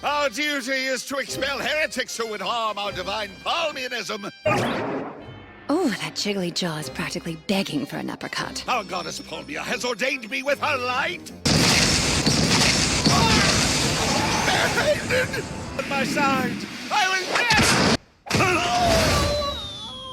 Our duty is to expel heretics who would harm our divine Palmianism. Oh, that jiggly jaw is practically begging for an uppercut. Our goddess Palmia has ordained me with her light. Barehanded at my side, I was dead.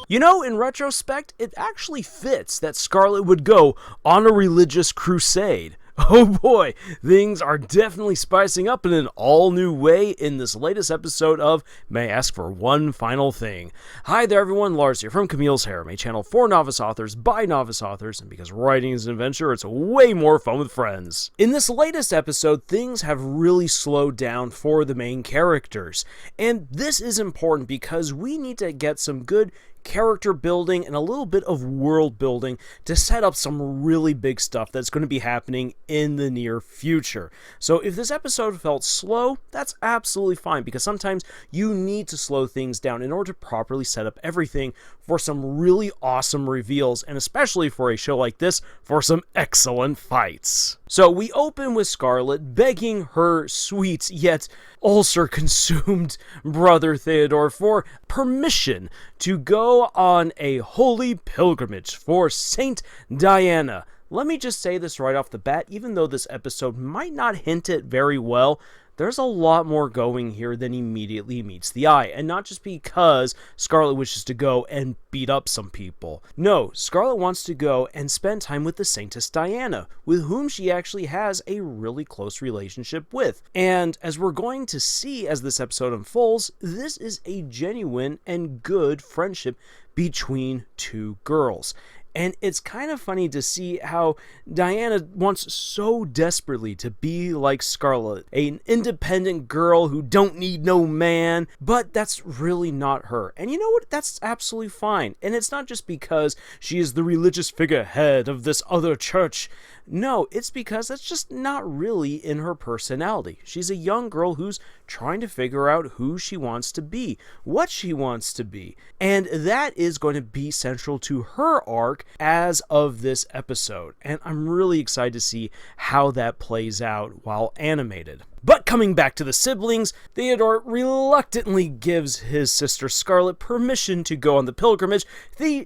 You know, in retrospect, it actually fits that Scarlet would go on a religious crusade. Oh boy, things are definitely spicing up in an all-new way in this latest episode of May I Ask for One Final Thing. Hi there everyone, Lars here from Camille's Harem, a channel for novice authors by novice authors, and because writing is an adventure, it's way more fun with friends. In this latest episode, things have really slowed down for the main characters, and this is important because we need to get some good character building and a little bit of world building to set up some really big stuff that's going to be happening in the near future. So if this episode felt slow, that's absolutely fine, because sometimes you need to slow things down in order to properly set up everything for some really awesome reveals, and especially for a show like this, for some excellent fights. So we open with Scarlet begging her sweet yet ulcer-consumed brother Theodore for permission to go on a holy pilgrimage for Saint Diana. Let me just say this right off the bat, even though this episode might not hint it very well, there's a lot more going here than immediately meets the eye, and not just because Scarlet wishes to go and beat up some people. No, Scarlet wants to go and spend time with the Saintess Diana, with whom she actually has a really close relationship with. And as we're going to see as this episode unfolds, this is a genuine and good friendship between two girls. And it's kind of funny to see how Diana wants so desperately to be like Scarlet, an independent girl who don't need no man, but that's really not her. And you know what? That's absolutely fine. And it's not just because she is the religious figurehead of this other church. No, it's because that's just not really in her personality. She's a young girl who's trying to figure out who she wants to be, what she wants to be, and that is going to be central to her arc as of this episode, and I'm really excited to see how that plays out while animated. But coming back to the siblings, Theodore reluctantly gives his sister Scarlet permission to go on the pilgrimage.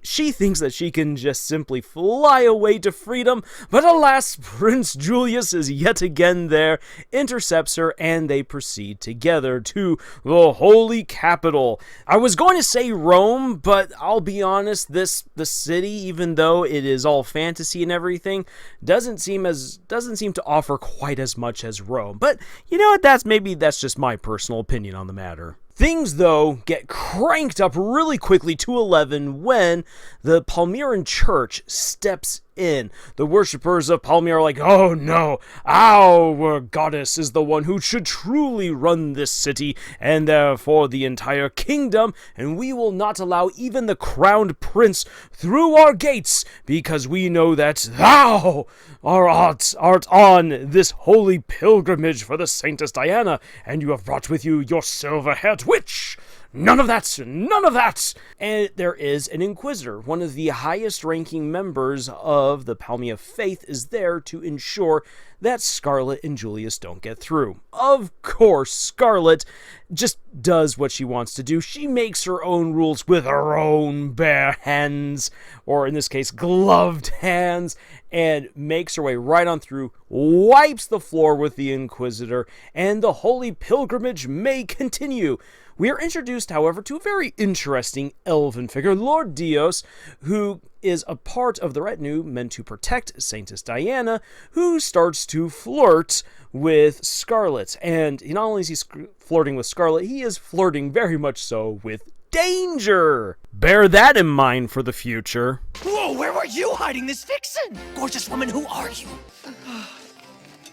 She thinks that she can just simply fly away to freedom, but alas, Prince Julius is yet again there, intercepts her, and they proceed together to the holy capital. I was going to say Rome, but I'll be honest, the city, even though it is all fantasy and everything, doesn't seem to offer quite as much as Rome. But you know what, that's just my personal opinion on the matter. Things, though, get cranked up really quickly to 11 when the Palmyran church steps in. The worshippers of Palmyra are like, oh no, our goddess is the one who should truly run this city and therefore the entire kingdom, and we will not allow even the crowned prince through our gates, because we know that thou art on this holy pilgrimage for the Saintess Diana, and you have brought with you your silver-haired witch. None of that! None of that! And there is an Inquisitor, one of the highest ranking members of the Palmia faith, is there to ensure that Scarlet and Julius don't get through. Of course, Scarlet just does what she wants to do. She makes her own rules with her own bare hands, or in this case, gloved hands, and makes her way right on through, wipes the floor with the Inquisitor, and the holy pilgrimage may continue. We are introduced, however, to a very interesting elven figure, Lord Dios, who is a part of the retinue meant to protect Saintess Diana, who starts to flirt with Scarlet. And not only is he flirting with Scarlet, he is flirting very much so with danger. Bear that in mind for the future. Whoa, where were you hiding this vixen? Gorgeous woman, who are you?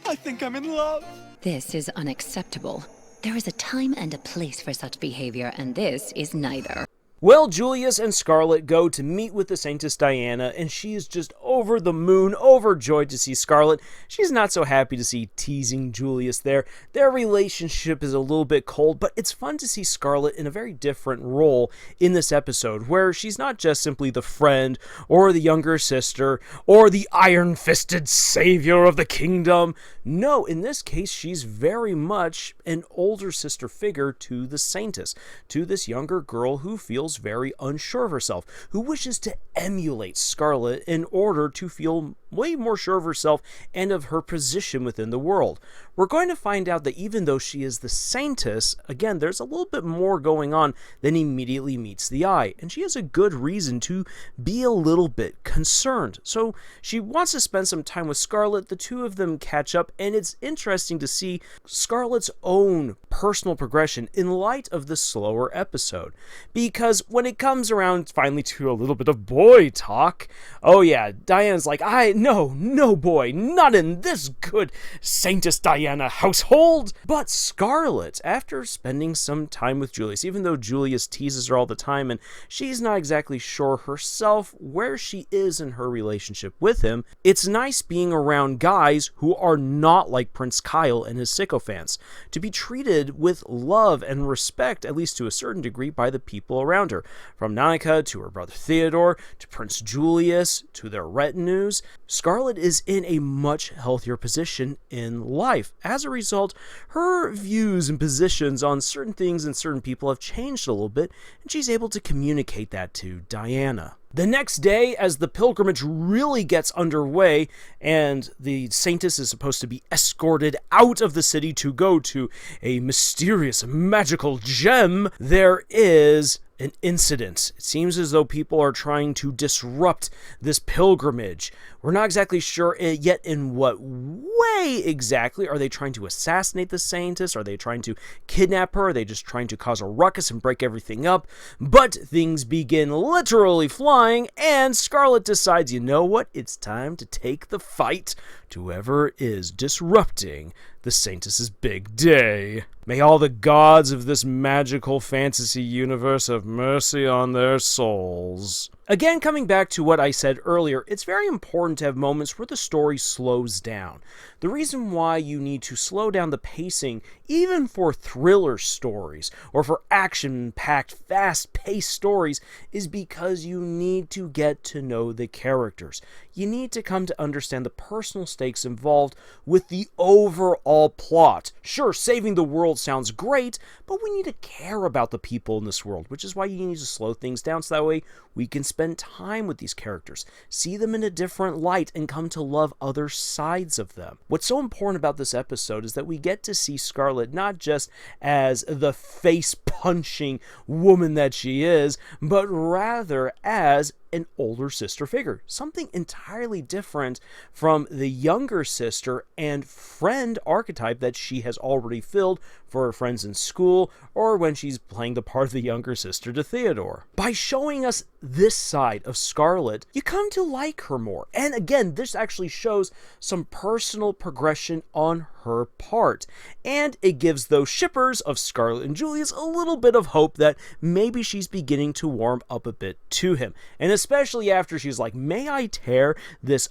I think I'm in love. This is unacceptable. There is a time and a place for such behavior, and this is neither. Well, Julius and Scarlet go to meet with the Saintess Diana, and she is just over the moon, overjoyed to see Scarlet. She's not so happy to see teasing Julius there. Their relationship is a little bit cold, but it's fun to see Scarlet in a very different role in this episode, where she's not just simply the friend, or the younger sister, or the iron-fisted savior of the kingdom. No, in this case, she's very much an older sister figure to the Saintess, to this younger girl who feels very unsure of herself, who wishes to emulate Scarlet in order to feel way more sure of herself and of her position within the world. We're going to find out that even though she is the Saintess, again, there's a little bit more going on than immediately meets the eye, and she has a good reason to be a little bit concerned. So she wants to spend some time with Scarlet, the two of them catch up, and it's interesting to see Scarlet's own personal progression in light of the slower episode. Because when it comes around finally to a little bit of boy talk, oh yeah, Diana's like, no boy, not in this good Saintess Diana household. But Scarlet, after spending some time with Julius, even though Julius teases her all the time and she's not exactly sure herself where she is in her relationship with him, it's nice being around guys who are not like Prince Kyle and his sycophants, to be treated with love and respect, at least to a certain degree, by the people around her. From Nanika to her brother Theodore, to Prince Julius, to their retinues, Scarlet is in a much healthier position in life. As a result, her views and positions on certain things and certain people have changed a little bit, and she's able to communicate that to Diana. The next day, as the pilgrimage really gets underway, and the Saintess is supposed to be escorted out of the city to go to a mysterious magical gem, there is an incident. It seems as though people are trying to disrupt this pilgrimage. We're not exactly sure yet in what way exactly. Are they trying to assassinate the Saintess? Are they trying to kidnap her? Are they just trying to cause a ruckus and break everything up? But things begin literally flying, and Scarlet decides, you know what? It's time to take the fight to whoever is disrupting the Saintess's big day. May all the gods of this magical fantasy universe have mercy on their souls. Again, coming back to what I said earlier, it's very important to have moments where the story slows down. The reason why you need to slow down the pacing, even for thriller stories, or for action-packed, fast-paced stories, is because you need to get to know the characters. You need to come to understand the personal stakes involved with the overall plot. Sure, saving the world sounds great, but we need to care about the people in this world, which is why you need to slow things down so that way we can spend time with these characters, see them in a different light, and come to love other sides of them. What's so important about this episode is that we get to see Scarlet not just as the face-punching woman that she is, but rather as an older sister figure, something entirely different from the younger sister and friend archetype that she has already filled for her friends in school, or when she's playing the part of the younger sister to Theodore. By showing us this side of Scarlet, you come to like her more. And again, this actually shows some personal progression on her part. And it gives those shippers of Scarlet and Julius a little bit of hope that maybe she's beginning to warm up a bit to him. And especially after she's like, may I tear this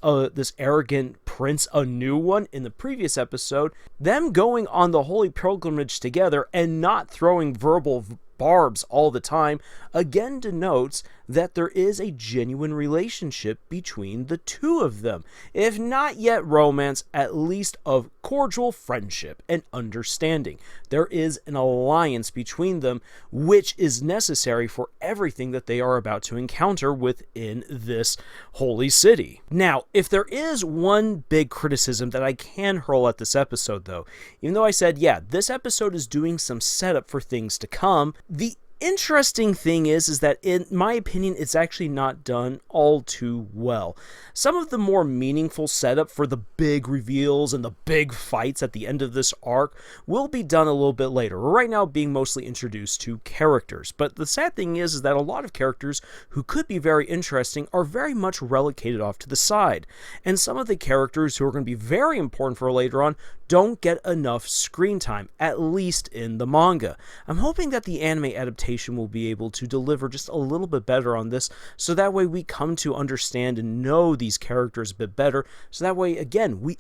arrogant prince a new one in the previous episode, them going on the holy pilgrimage together and not throwing verbal barbs all the time, again denotes that there is a genuine relationship between the two of them. If not yet romance, at least of cordial friendship and understanding. There is an alliance between them, which is necessary for everything that they are about to encounter within this holy city. Now, if there is one big criticism that I can hurl at this episode, though, even though I said, yeah, this episode is doing some setup for things to come, the interesting thing is that in my opinion, it's actually not done all too well. Some of the more meaningful setup for the big reveals and the big fights at the end of this arc will be done a little bit later. We're right now being mostly introduced to characters, but the sad thing is that a lot of characters who could be very interesting are very much relegated off to the side. And some of the characters who are going to be very important for later on don't get enough screen time, at least in the manga. I'm hoping that the anime adaptation will be able to deliver just a little bit better on this, so that way we come to understand and know these characters a bit better, so that way, again, we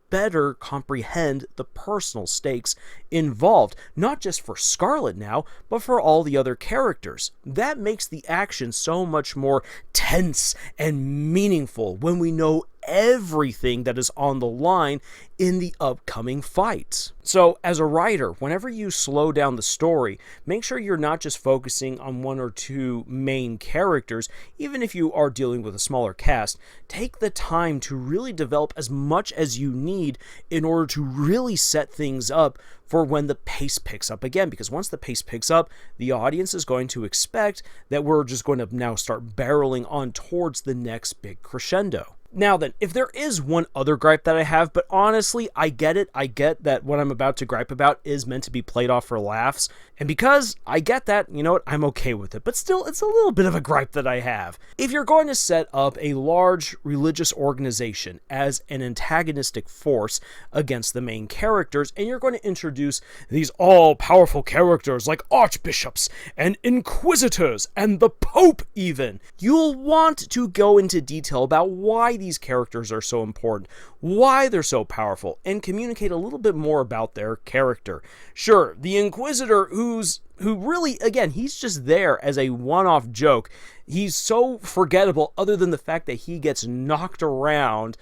better comprehend the personal stakes involved, not just for Scarlet now, but for all the other characters. That makes the action so much more tense and meaningful when we know everything that is on the line in the upcoming fight. So, as a writer, whenever you slow down the story, make sure you're not just focusing on one or two main characters. Even if you are dealing with a smaller cast, take the time to really develop as much as you need in order to really set things up for when the pace picks up again, because once the pace picks up, the audience is going to expect that we're just going to now start barreling on towards the next big crescendo. Now then, if there is one other gripe that I have, but honestly, I get it. I get that what I'm about to gripe about is meant to be played off for laughs. And because I get that, you know what, I'm okay with it. But still, it's a little bit of a gripe that I have. If you're going to set up a large religious organization as an antagonistic force against the main characters, and you're going to introduce these all-powerful characters like archbishops and inquisitors and the Pope even, you'll want to go into detail about why these characters are so important, why they're so powerful, and communicate a little bit more about their character. Sure, the Inquisitor, who really, again, he's just there as a one-off joke. He's so forgettable other than the fact that he gets knocked around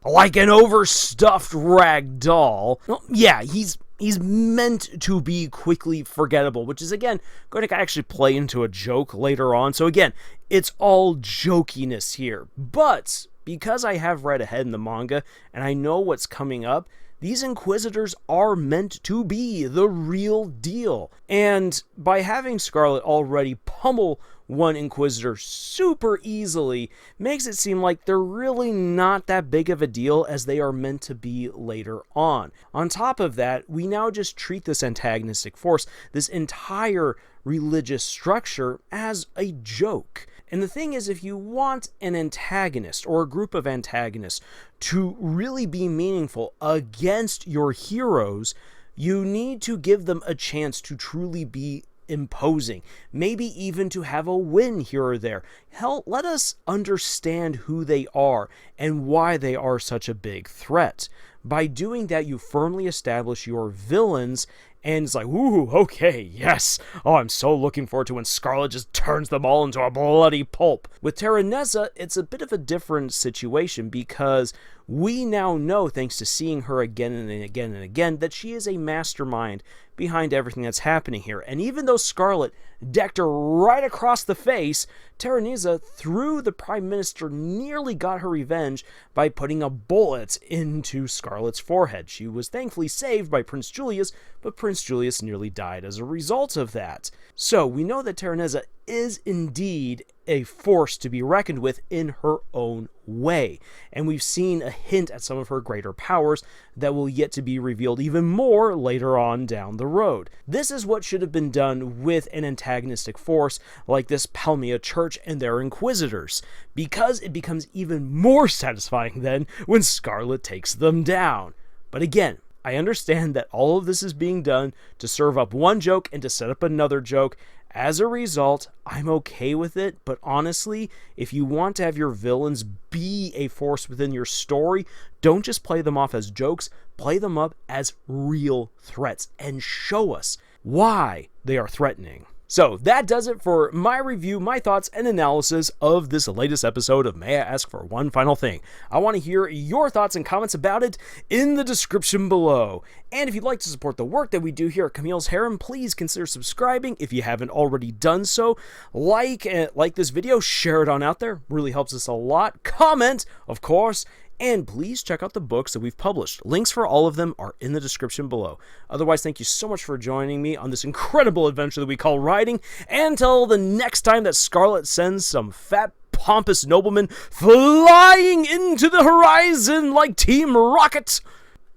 like an overstuffed rag doll. Well, yeah, he's meant to be quickly forgettable, which is, again, going to actually play into a joke later on. So again, it's all jokiness here. But because I have read ahead in the manga and I know what's coming up, these Inquisitors are meant to be the real deal. And by having Scarlet already pummel one Inquisitor super easily makes it seem like they're really not that big of a deal as they are meant to be later on. On top of that, we now just treat this antagonistic force, this entire religious structure, as a joke. And the thing is, if you want an antagonist or a group of antagonists to really be meaningful against your heroes, you need to give them a chance to truly be imposing, maybe even to have a win here or there. Hell, let us understand who they are and why they are such a big threat. By doing that, you firmly establish your villains, and it's like, ooh, okay, yes. Oh, I'm so looking forward to when Scarlet just turns them all into a bloody pulp. With Terraneza, it's a bit of a different situation because we now know, thanks to seeing her again and again and again, that she is a mastermind behind everything that's happening here. And even though Scarlet decked her right across the face, Terraneza, through the Prime Minister, nearly got her revenge by putting a bullet into Scarlet's forehead. She was thankfully saved by Prince Julius, but Prince Julius nearly died as a result of that. So we know that Terraneza is indeed a force to be reckoned with in her own way. And we've seen a hint at some of her greater powers that will yet to be revealed even more later on down the road. This is what should have been done with an antagonistic force like this Palmia Church and their Inquisitors, because it becomes even more satisfying then when Scarlet takes them down. But again, I understand that all of this is being done to serve up one joke and to set up another joke. As a result, I'm okay with it, but honestly, if you want to have your villains be a force within your story, don't just play them off as jokes, play them up as real threats, and show us why they are threatening. So that does it for my review, my thoughts, and analysis of this latest episode of May I Ask for One Final Thing. I want to hear your thoughts and comments about it in the description below. And if you'd like to support the work that we do here at Camille's Harem, please consider subscribing if you haven't already done so. Like this video, share it on out there, really helps us a lot. Comment, of course. And please check out the books that we've published. Links for all of them are in the description below. Otherwise, thank you so much for joining me on this incredible adventure that we call writing. And until the next time that Scarlet sends some fat, pompous nobleman flying into the horizon like Team Rocket.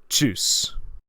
Tschüss.